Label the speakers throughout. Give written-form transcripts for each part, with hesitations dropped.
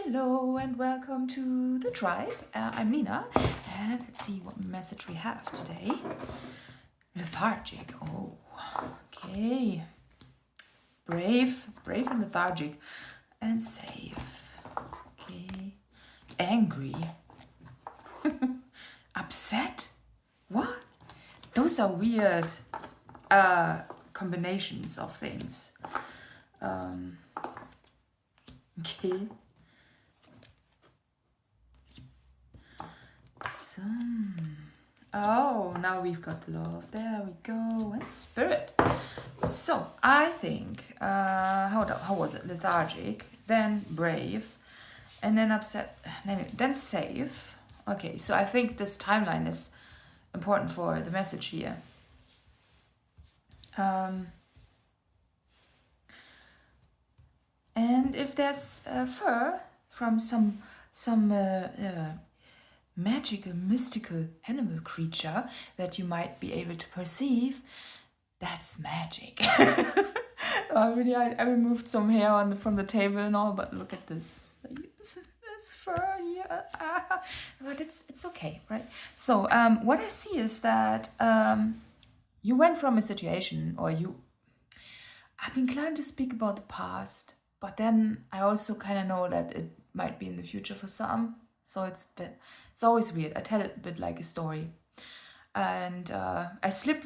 Speaker 1: Hello and welcome to the tribe. I'm Nina, and let's see what message we have today. Lethargic. Oh, okay. Brave and lethargic, and safe. Okay. Angry. Upset. What? Those are weird combinations of things. Okay. Oh, now we've got love. There we go. And spirit. So I think, how was it? Lethargic, then brave, and then upset, then safe. Okay, so I think this timeline is important for the message here. And if there's fur from some magical, mystical animal creature that you might be able to perceive, that's magic. I removed some hair from the table and all, but look at this. There's fur here. But it's okay, right? So what I see is that you went from a situation, I've been inclined to speak about the past, but then I also kind of know that it might be in the future for some. So it's always weird. I tell it a bit like a story. And I slip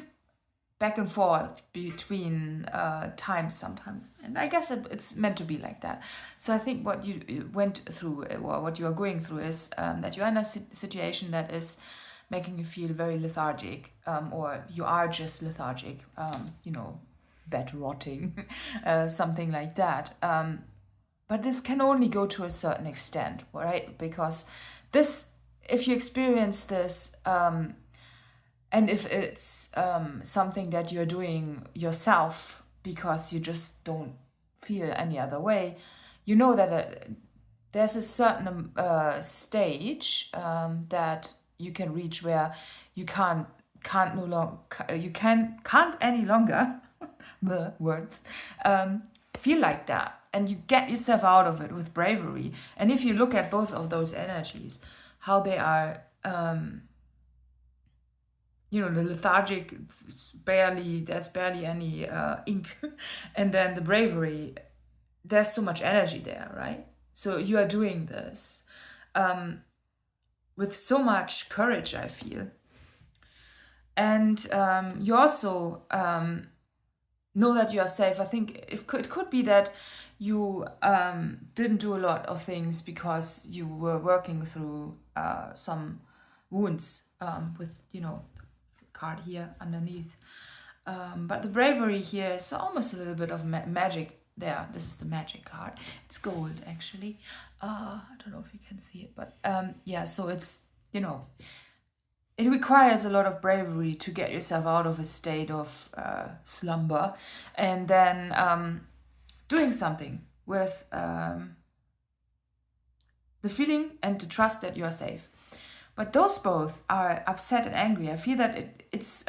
Speaker 1: back and forth between times sometimes. And I guess it's meant to be like that. So I think what you went through, or what you are going through, is that you're in a situation that is making you feel very lethargic, or you are just lethargic, bed rotting, something like that. But this can only go to a certain extent, right? Because if you experience this, and if it's something that you're doing yourself because you just don't feel any other way, you know that there's a certain stage that you can reach where you can't any longer the words feel like that, and you get yourself out of it with bravery. And if you look at both of those energies, how they are, the lethargic, there's barely any ink, and then the bravery, there's so much energy there, right? So you are doing this with so much courage, I feel. And you also know that you are safe. I think it could be that you didn't do a lot of things because you were working through some wounds with, card here underneath. But the bravery here is almost a little bit of magic there. This is the magic card. It's gold, actually. I don't know if you can see it, but so it's, it requires a lot of bravery to get yourself out of a state of slumber, and then doing something with the feeling and the trust that you are safe. But those both are upset and angry. I feel that it's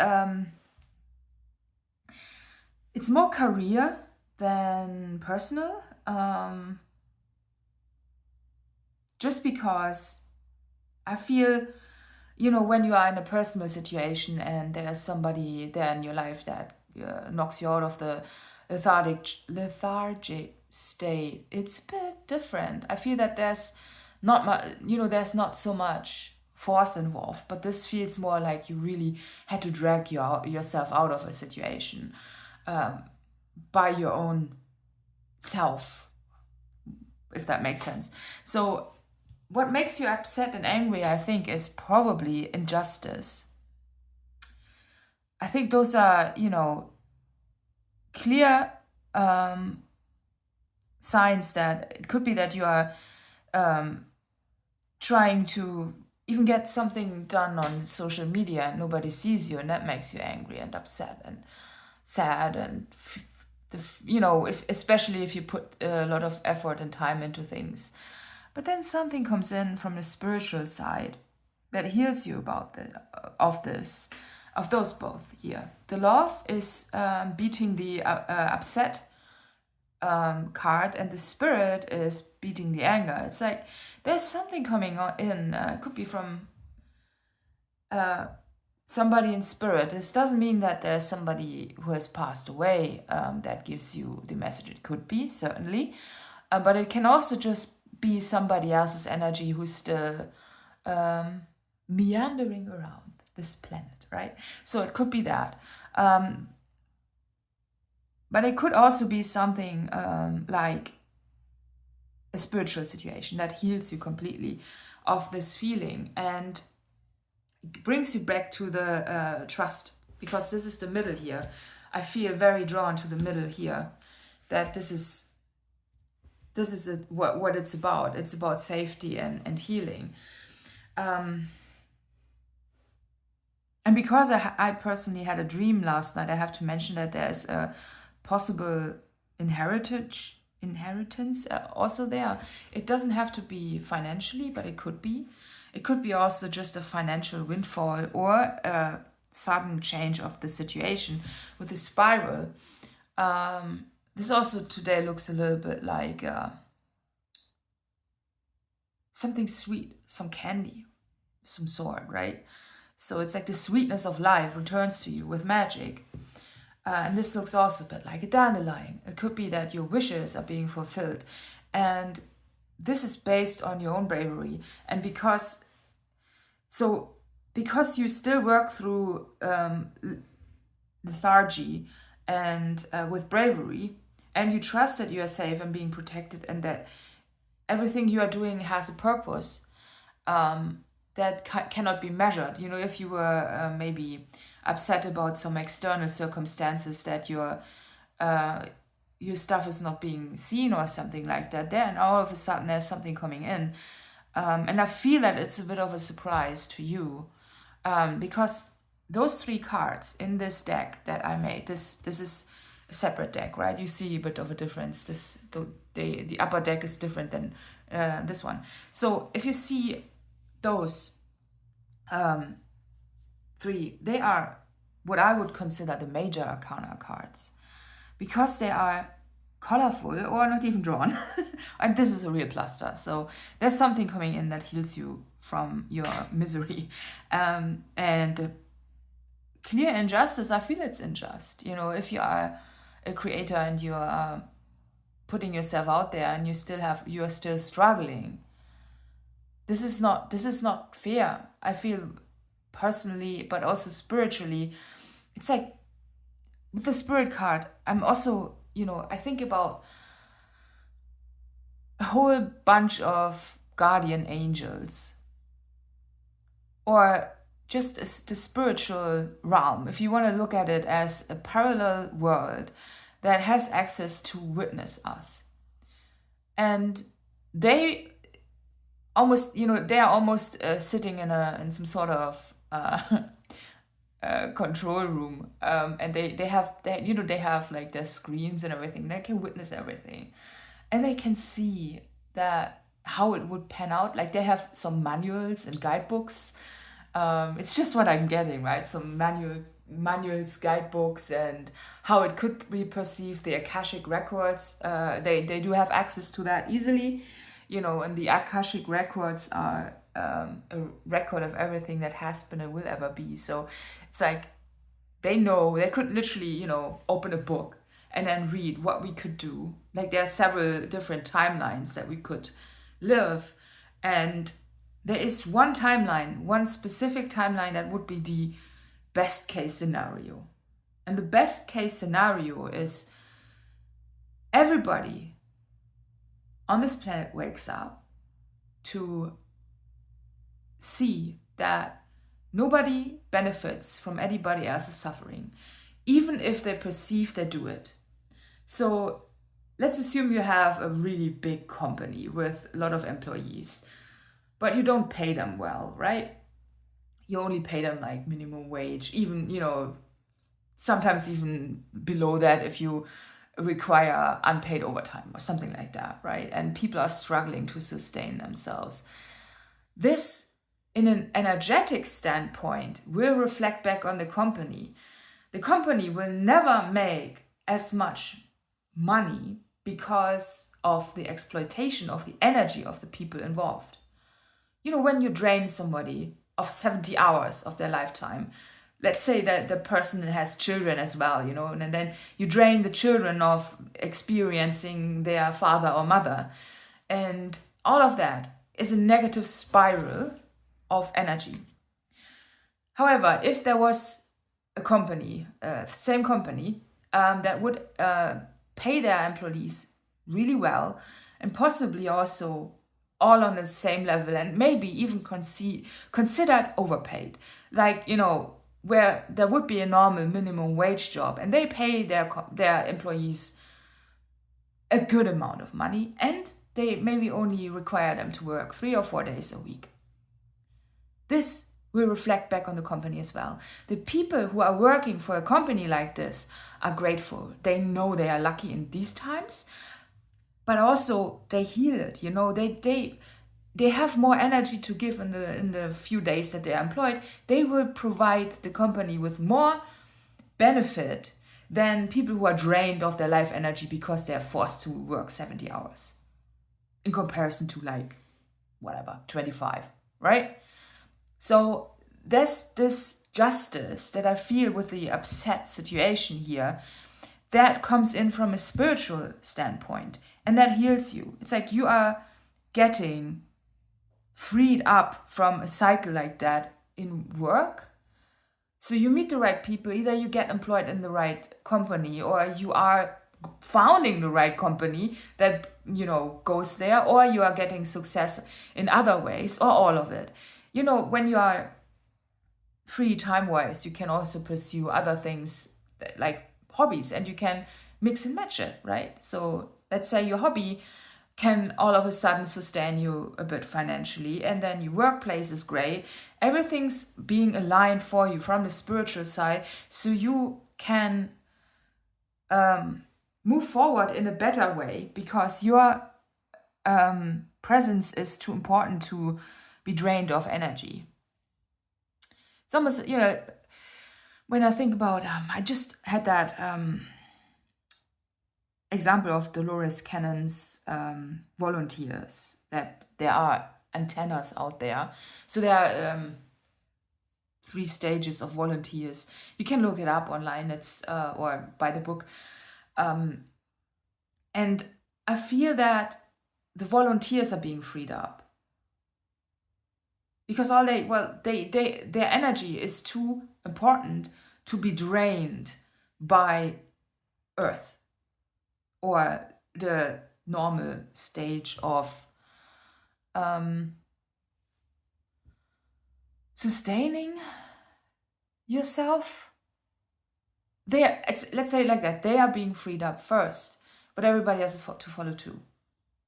Speaker 1: more career than personal, just because I feel, when you are in a personal situation and there's somebody there in your life that knocks you out of the lethargic state, it's a bit different. I feel that there's not much, there's not so much force involved, but this feels more like you really had to drag yourself out of a situation by your own self, if that makes sense. So what makes you upset and angry, I think, is probably injustice. I think those are, clear signs that it could be that you are trying to even get something done on social media and nobody sees you, and that makes you angry and upset and sad, and especially if you put a lot of effort and time into things. But then something comes in from the spiritual side that heals you of those both here. The love is beating the upset card, and the Spirit is beating the anger. It's like there's something coming in. It could be from somebody in spirit. This doesn't mean that there's somebody who has passed away that gives you the message. It could be, certainly. But it can also just be somebody else's energy who's still meandering around this planet, right? So it could be that. But it could also be something like a spiritual situation that heals you completely of this feeling and brings you back to the trust, because this is the middle here. I feel very drawn to the middle here, that this is what it's about. It's about safety and healing. And because I personally had a dream last night, I have to mention that there's a possible inheritance also there. It doesn't have to be financially, but it could be. It could be also just a financial windfall or a sudden change of the situation with the spiral. This also today looks a little bit like something sweet, some candy, some sort, right? So it's like the sweetness of life returns to you with magic. And this looks also a bit like a dandelion. It could be that your wishes are being fulfilled. And this is based on your own bravery. And because you still work through lethargy and with bravery, and you trust that you are safe and being protected, and that everything you are doing has a purpose that cannot be measured. You know, if you were maybe upset about some external circumstances, that your stuff is not being seen or something like that, then all of a sudden there's something coming in. And I feel that it's a bit of a surprise to you, because those 3 cards in this deck that I made, this is a separate deck, right? You see a bit of a difference. The upper deck is different than this one. So if you see those 3, they are what I would consider the major arcana cards, because they are colorful or not even drawn. And this is a real plaster. So there's something coming in that heals you from your misery. And clear injustice, I feel it's unjust. You know, if you are a creator and you are putting yourself out there and you are still struggling, this is not fair. I feel personally, but also spiritually, it's like with the Spirit card, I'm also, you know, I think about a whole bunch of guardian angels, or just the spiritual realm, if you want to look at it as a parallel world that has access to witness us. And they almost, you know, they are almost sitting in some sort of control room, and they have like their screens and everything. They can witness everything, and they can see that how it would pan out. Like they have some manuals and guidebooks. It's just what I'm getting, right? Some manuals, guidebooks, and how it could be perceived. The Akashic records, they do have access to that easily, you know. And the Akashic records are a record of everything that has been and will ever be. So it's like they know, they could literally, you know, open a book and then read what we could do. Like there are several different timelines that we could live, and there is one timeline, one specific timeline that would be the best case scenario. And the best case scenario is everybody on this planet wakes up to see that nobody benefits from anybody else's suffering, even if they perceive they do it. So let's assume you have a really big company with a lot of employees, but you don't pay them well, right? You only pay them like minimum wage, even, you know, sometimes even below that if you require unpaid overtime or something like that, right? And people are struggling to sustain themselves. This, in an energetic standpoint, will reflect back on the company. The company will never make as much money because of the exploitation of the energy of the people involved. You know, when you drain somebody of 70 hours of their lifetime, let's say that the person has children as well, you know, and then you drain the children of experiencing their father or mother. And all of that is a negative spiral of energy. However, if there was a company, same company, that would pay their employees really well, and possibly also all on the same level, and maybe even considered overpaid, like, you know, where there would be a normal minimum wage job, and they pay their employees a good amount of money, and they maybe only require them to work 3 or 4 days a week. This will reflect back on the company as well. The people who are working for a company like this are grateful. They know they are lucky in these times, but also they heal it. You know, they have more energy to give in the few days that they are employed. They will provide the company with more benefit than people who are drained of their life energy because they are forced to work 70 hours in comparison to, like, whatever, 25, right? So there's this justice that I feel with the upset situation here that comes in from a spiritual standpoint, and that heals you. It's like you are getting freed up from a cycle like that in work. So you meet the right people, either you get employed in the right company, or you are founding the right company that, you know, goes there, or you are getting success in other ways, or all of it. You know, when you are free time-wise, you can also pursue other things like hobbies, and you can mix and match it, right? So let's say your hobby can all of a sudden sustain you a bit financially, and then your workplace is great. Everything's being aligned for you from the spiritual side, so you can move forward in a better way, because your presence is too important to be drained of energy. It's almost, you know, when I think about, I just had that example of Dolores Cannon's volunteers, that there are antennas out there. So there are 3 stages of volunteers. You can look it up online, it's or buy the book. And I feel that the volunteers are being freed up, because their energy is too important to be drained by Earth or the normal stage of sustaining yourself. Let's say it like that. They are being freed up first, but everybody else is to follow too.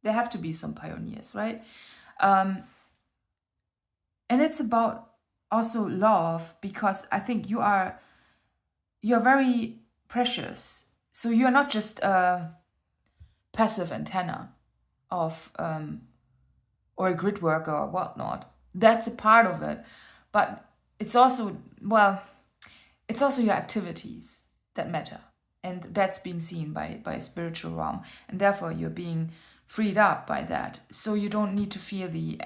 Speaker 1: There have to be some pioneers, right? And it's about also love, because I think you're very precious. So you're not just a passive antenna of or a grid worker or whatnot. That's a part of it, but it's also your activities that matter, and that's being seen by a spiritual realm, and therefore you're being freed up by that. So you don't need to feel the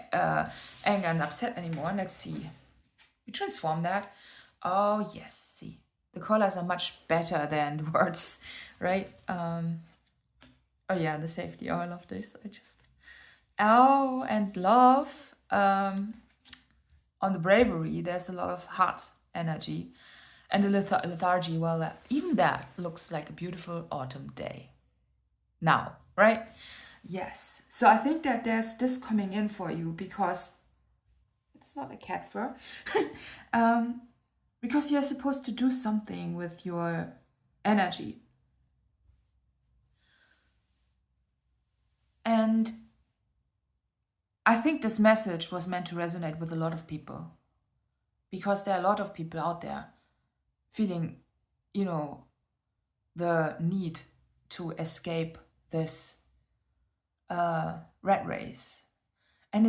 Speaker 1: anger and upset anymore. Let's see. We transform that. Oh, yes. See, the colors are much better than the words, right? Oh, yeah, the safety. Oh, I love this. And love. On the bravery, there's a lot of heart energy. And the lethargy, well, even that looks like a beautiful autumn day. Now, right? Yes. So I think that there's this coming in for you, because it's not a cat fur. Because you're supposed to do something with your energy. And I think this message was meant to resonate with a lot of people, because there are a lot of people out there feeling, you know, the need to escape this rat race. And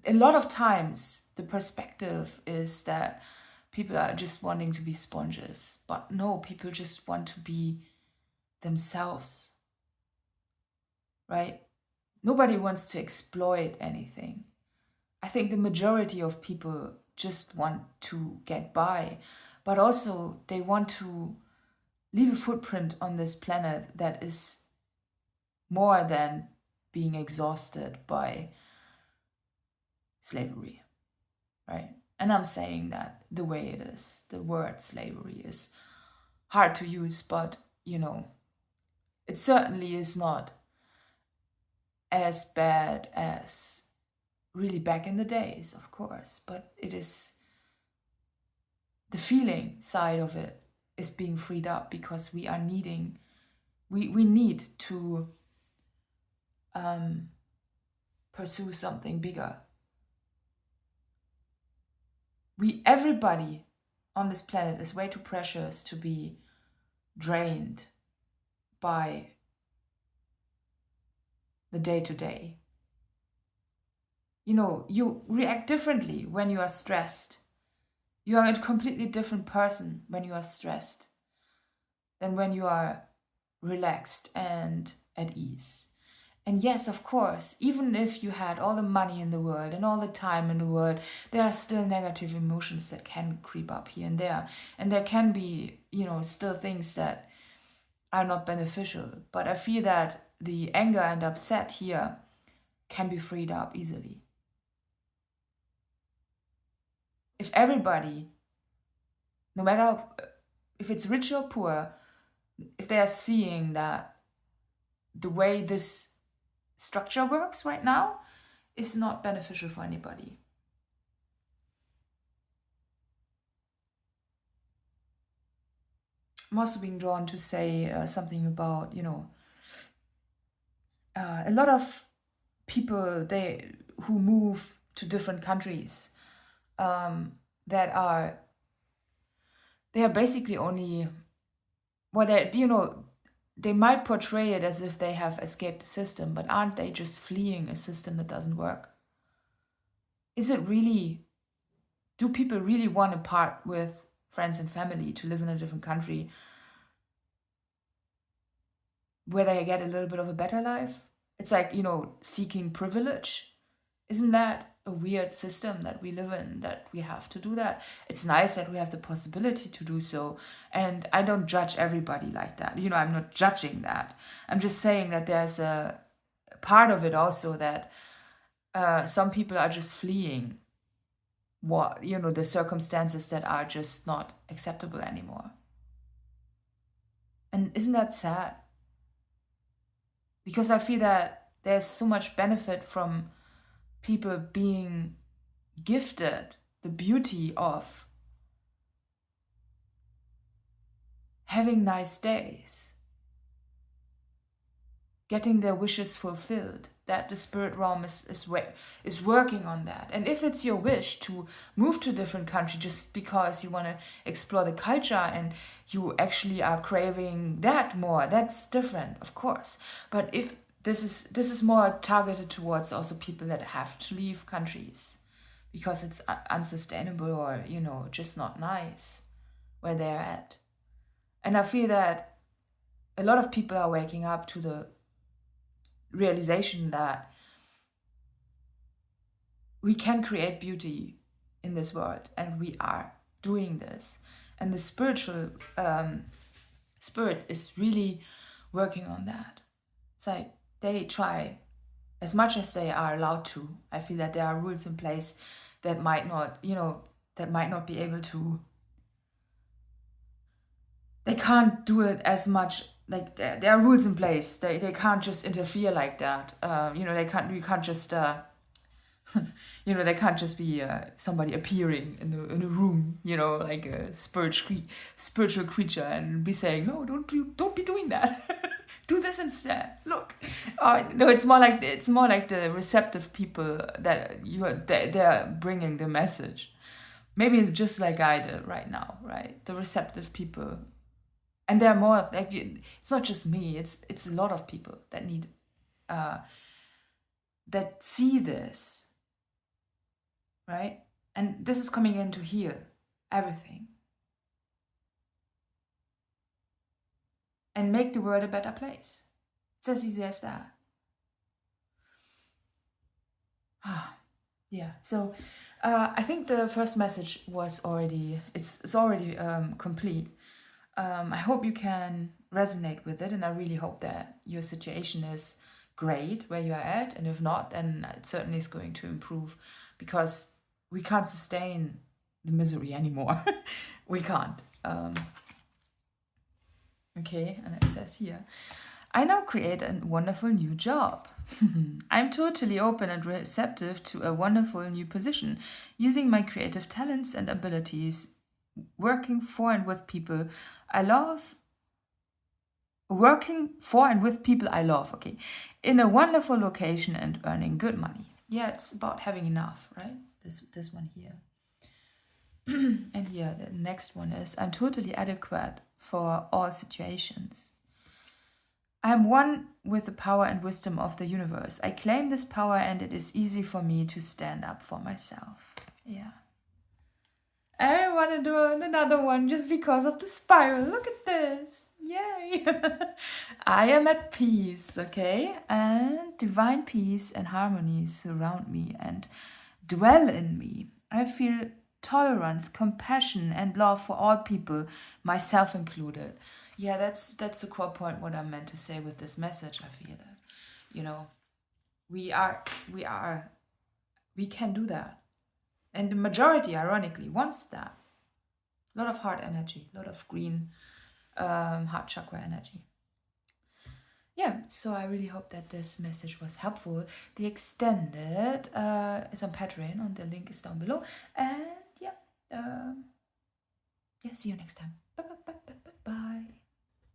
Speaker 1: a lot of times the perspective is that people are just wanting to be sponges, but no, people just want to be themselves, right? Nobody wants to exploit anything. I think the majority of people just want to get by, but also they want to leave a footprint on this planet that is more than being exhausted by slavery, right? And I'm saying that the way it is. The word slavery is hard to use, but it certainly is not as bad as really back in the days, of course, but it is, the feeling side of it is being freed up because we need to pursue something bigger. Everybody on this planet is way too precious to be drained by the day-to-day. You react differently when you are stressed. You are a completely different person when you are stressed than when you are relaxed and at ease. And yes, of course, even if you had all the money in the world and all the time in the world, there are still negative emotions that can creep up here and there. And there can be, still things that are not beneficial. But I feel that the anger and upset here can be freed up easily. If everybody, no matter if it's rich or poor, if they are seeing that the way this structure works right now is not beneficial for anybody. I'm also being drawn to say something about, a lot of people who move to different countries they are basically only, they might portray it as if they have escaped the system, but aren't they just fleeing a system that doesn't work? Do people really want to part with friends and family to live in a different country where they get a little bit of a better life? It's like, seeking privilege. Isn't that a weird system that we live in, that we have to do that? It's nice that we have the possibility to do so. And I don't judge everybody like that. I'm not judging that. I'm just saying that there's a part of it also that some people are just fleeing the circumstances that are just not acceptable anymore. And isn't that sad? Because I feel that there's so much benefit from people being gifted the beauty of having nice days, getting their wishes fulfilled, that the spirit realm is working on that. And if it's your wish to move to a different country just because you want to explore the culture and you actually are craving that more, that's different, of course. But if this is more targeted towards also people that have to leave countries because it's unsustainable or, just not nice where they're at. And I feel that a lot of people are waking up to the realization that we can create beauty in this world, and we are doing this. And the spiritual spirit is really working on that. It's like they try as much as they are allowed to. I feel that there are rules in place that might not, be able to. They can't do it as much. Like there are rules in place. They can't just interfere like that. They can't. You can't just. There can't just be somebody appearing in a room. Like a spiritual creature, and be saying, "No, don't be doing that. Do this instead. Look." No, it's more like the receptive people that they're bringing the message. Maybe just like I did right now, right? The receptive people. And there are more, like, it's not just me, it's a lot of people that need, that see this, right? And this is coming in to heal everything. and make the world a better place. It's as easy as that. Yeah, so I think the first message was already, it's already complete. I hope you can resonate with it, and I really hope that your situation is great where you are at, and if not, then it certainly is going to improve, because we can't sustain the misery anymore. We can't. Okay, and it says here, I now create a wonderful new job. I'm totally open and receptive to a wonderful new position, using my creative talents and abilities, working for and with people I love. Working for and with people I love, okay, in a wonderful location and earning good money. Yeah, it's about having enough, right? This one here. And here, the next one is, I'm totally adequate for all situations. I'm one with the power and wisdom of the universe. I claim this power, and it is easy for me to stand up for myself. Yeah. I want to do another one just because of the spiral. Look at this. Yay. I am at peace, okay? And divine peace and harmony surround me and dwell in me. I feel tolerance, compassion, and love for all people, myself included. Yeah, that's the core point, what I meant to say with this message. I feel that, you know, we can do that. And the majority, ironically, wants that. A lot of heart energy, a lot of green heart chakra energy. Yeah, so I really hope that this message was helpful. The extended is on Patreon, and the link is down below. And yeah, see you next time. Bye.